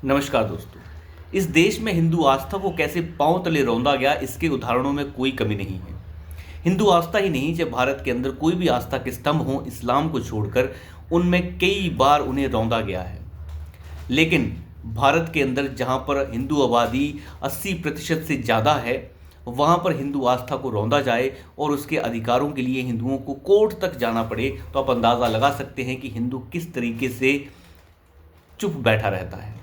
नमस्कार दोस्तों। इस देश में हिंदू आस्था को कैसे पांव तले रौंदा गया, इसके उदाहरणों में कोई कमी नहीं है। हिंदू आस्था ही नहीं, जब भारत के अंदर कोई भी आस्था के स्तंभ हो इस्लाम को छोड़कर, उनमें कई बार उन्हें रौंदा गया है। लेकिन भारत के अंदर जहां पर हिंदू आबादी 80% से ज़्यादा है, वहां पर हिंदू आस्था को रौंदा जाए और उसके अधिकारों के लिए हिंदुओं को कोर्ट तक जाना पड़े, तो आप अंदाज़ा लगा सकते हैं कि हिंदू किस तरीके से चुप बैठा रहता है।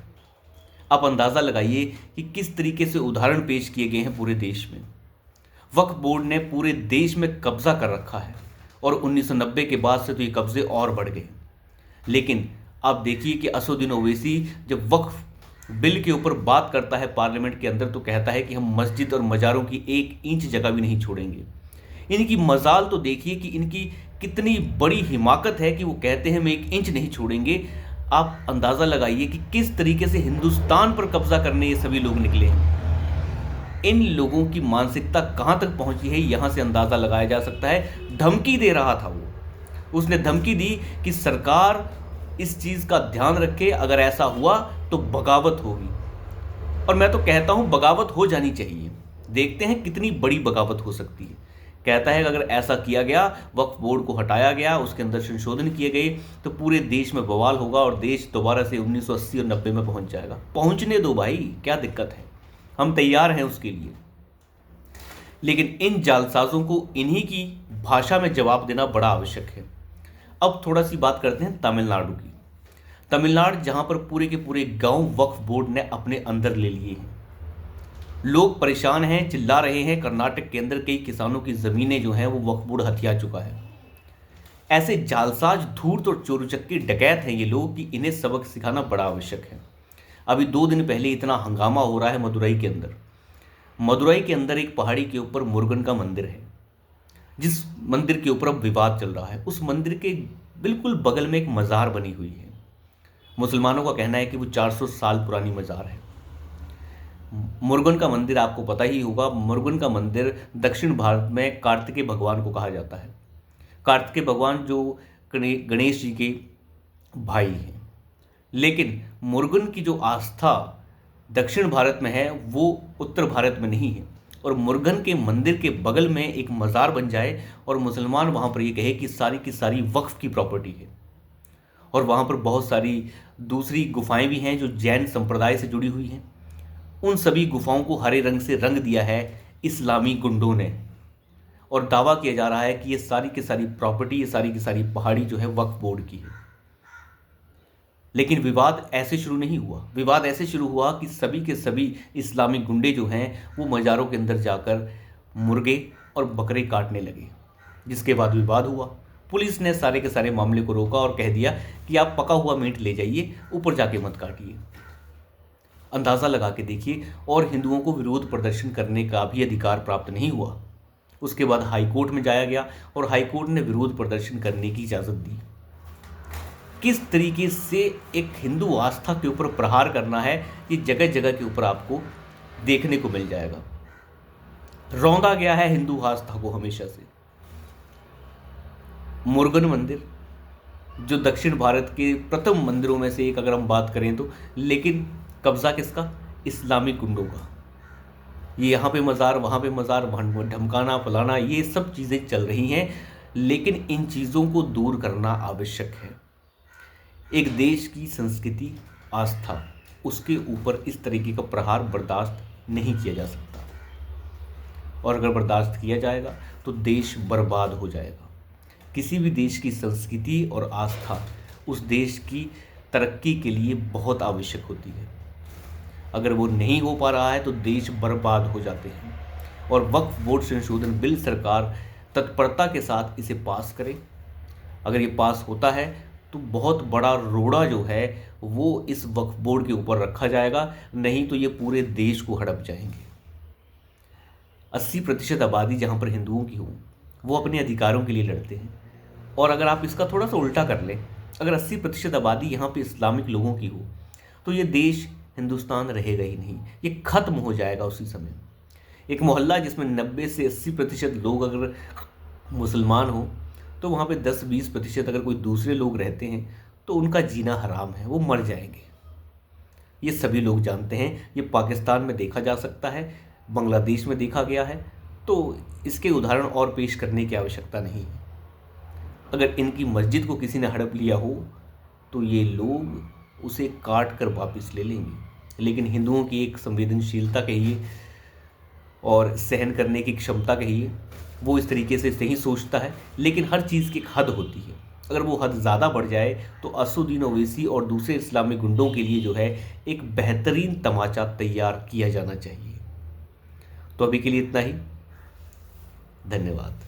आप अंदाज़ा लगाइए कि किस तरीके से उदाहरण पेश किए गए हैं पूरे देश में। वक्फ बोर्ड ने पूरे देश में कब्जा कर रखा है और 1990 के बाद से तो ये कब्जे और बढ़ गए। लेकिन आप देखिए कि असदुद्दीन ओवैसी जब वक्फ बिल के ऊपर बात करता है पार्लियामेंट के अंदर, तो कहता है कि हम मस्जिद और मज़ारों की 1 इंच जगह भी नहीं छोड़ेंगे। इनकी मजाल तो देखिए कि इनकी कितनी बड़ी हिमाकत है कि वो कहते हैं हम 1 इंच नहीं छोड़ेंगे। आप अंदाज़ा लगाइए कि किस तरीके से हिंदुस्तान पर कब्जा करने ये सभी लोग निकले हैं। इन लोगों की मानसिकता कहाँ तक पहुंची है, यहाँ से अंदाज़ा लगाया जा सकता है। धमकी दे रहा था वो, उसने धमकी दी कि सरकार इस चीज़ का ध्यान रखे, अगर ऐसा हुआ तो बगावत होगी। और मैं तो कहता हूँ बगावत हो जानी चाहिए। देखते हैं कितनी बड़ी बगावत हो सकती है। कहता है कि अगर ऐसा किया गया, वक्फ बोर्ड को हटाया गया, उसके अंदर संशोधन किए गए, तो पूरे देश में बवाल होगा और देश दोबारा से 1980 और 90 में पहुंच जाएगा। पहुंचने दो भाई, क्या दिक्कत है, हम तैयार हैं उसके लिए। लेकिन इन जालसाजों को इन्हीं की भाषा में जवाब देना बड़ा आवश्यक है। अब थोड़ा सी बात करते हैं तमिलनाडु की। तमिलनाडु जहां पर पूरे के पूरे गांव वक्फ बोर्ड ने अपने अंदर ले लिए हैं। लोग परेशान हैं, चिल्ला रहे हैं। कर्नाटक के अंदर कई किसानों की ज़मीनें जो हैं वो वक्फ बोर्ड हथिया चुका है। ऐसे जालसाज, धूर्त और चोरचक्के डकैत हैं ये लोग कि इन्हें सबक सिखाना बड़ा आवश्यक है। अभी 2 दिन पहले इतना हंगामा हो रहा है मदुरई के अंदर। मदुरई के अंदर एक पहाड़ी के ऊपर मुरुगन का मंदिर है, जिस मंदिर के ऊपर अब विवाद चल रहा है। उस मंदिर के बिल्कुल बगल में एक मज़ार बनी हुई है। मुसलमानों का कहना है कि वो 400 साल पुरानी मज़ार है। मुरुगन का मंदिर आपको पता ही होगा। मुरुगन का मंदिर दक्षिण भारत में कार्तिकेय भगवान को कहा जाता है। कार्तिकेय भगवान जो गणेश जी के भाई हैं। लेकिन मुरुगन की जो आस्था दक्षिण भारत में है, वो उत्तर भारत में नहीं है। और मुरुगन के मंदिर के बगल में एक मज़ार बन जाए और मुसलमान वहाँ पर ये कहे कि सारी की सारी वक्फ की प्रॉपर्टी है। और वहाँ पर बहुत सारी दूसरी गुफाएं भी हैं जो जैन संप्रदाय से जुड़ी हुई हैं। उन सभी गुफाओं को हरे रंग से रंग दिया है इस्लामी गुंडों ने। और दावा किया जा रहा है कि ये सारी की सारी प्रॉपर्टी, ये सारी की सारी पहाड़ी जो है वक्फ बोर्ड की है। लेकिन विवाद ऐसे शुरू नहीं हुआ। विवाद ऐसे शुरू हुआ कि सभी के सभी इस्लामी गुंडे जो हैं वो मज़ारों के अंदर जाकर मुर्गे और बकरे काटने लगे, जिसके बाद विवाद हुआ। पुलिस ने सारे के सारे मामले को रोका और कह दिया कि आप पका हुआ मीट ले जाइए, ऊपर जाके मत काटिए। अंदाज़ा लगा के देखिए। और हिंदुओं को विरोध प्रदर्शन करने का भी अधिकार प्राप्त नहीं हुआ। उसके बाद हाई कोर्ट में जाया गया और हाई कोर्ट ने विरोध प्रदर्शन करने की इजाज़त दी। किस तरीके से एक हिंदू आस्था के ऊपर प्रहार करना है, ये जगह जगह के ऊपर आपको देखने को मिल जाएगा। रौंदा गया है हिंदू आस्था को हमेशा से। मुरुगन मंदिर जो दक्षिण भारत के प्रथम मंदिरों में से एक अगर हम बात करें तो, लेकिन कब्जा किसका? इस्लामिक गुंडों का। ये यहाँ पे मज़ार, वहाँ पे मज़ार, धमकाना, फलाना, ये सब चीज़ें चल रही हैं। लेकिन इन चीज़ों को दूर करना आवश्यक है। एक देश की संस्कृति, आस्था, उसके ऊपर इस तरीके का प्रहार बर्दाश्त नहीं किया जा सकता। और अगर बर्दाश्त किया जाएगा तो देश बर्बाद हो जाएगा। किसी भी देश की संस्कृति और आस्था उस देश की तरक्की के लिए बहुत आवश्यक होती है। अगर वो नहीं हो पा रहा है तो देश बर्बाद हो जाते हैं। और वक्फ बोर्ड संशोधन बिल सरकार तत्परता के साथ इसे पास करे। अगर ये पास होता है तो बहुत बड़ा रोड़ा जो है वो इस वक्फ बोर्ड के ऊपर रखा जाएगा, नहीं तो ये पूरे देश को हड़प जाएंगे। 80% आबादी जहाँ पर हिंदुओं की हो, वो अपने अधिकारों के लिए लड़ते हैं। और अगर आप इसका थोड़ा सा उल्टा कर लें, अगर 80% आबादी यहाँ पे इस्लामिक लोगों की हो, तो ये देश, हिंदुस्तान रहेगा ही नहीं, ये ख़त्म हो जाएगा उसी समय। एक मोहल्ला जिसमें 90 से 80% लोग अगर मुसलमान हो, तो वहाँ पे 10-20% अगर कोई दूसरे लोग रहते हैं तो उनका जीना हराम है, वो मर जाएंगे। ये सभी लोग जानते हैं। ये पाकिस्तान में देखा जा सकता है, बांग्लादेश में देखा गया है, तो इसके उदाहरण और पेश करने की आवश्यकता नहीं है। अगर इनकी मस्जिद को किसी ने हड़प लिया हो तो ये लोग उसे काट कर वापस ले लेंगे, लेकिन हिंदुओं की एक संवेदनशीलता कहिए और सहन करने की क्षमता कहिए, वो इस तरीके से नहीं सोचता है। लेकिन हर चीज़ की एक हद होती है, अगर वो हद ज़्यादा बढ़ जाए तो असुद्दीन ओवैसी और दूसरे इस्लामी गुंडों के लिए जो है एक बेहतरीन तमाचा तैयार किया जाना चाहिए। तो अभी के लिए इतना ही, धन्यवाद।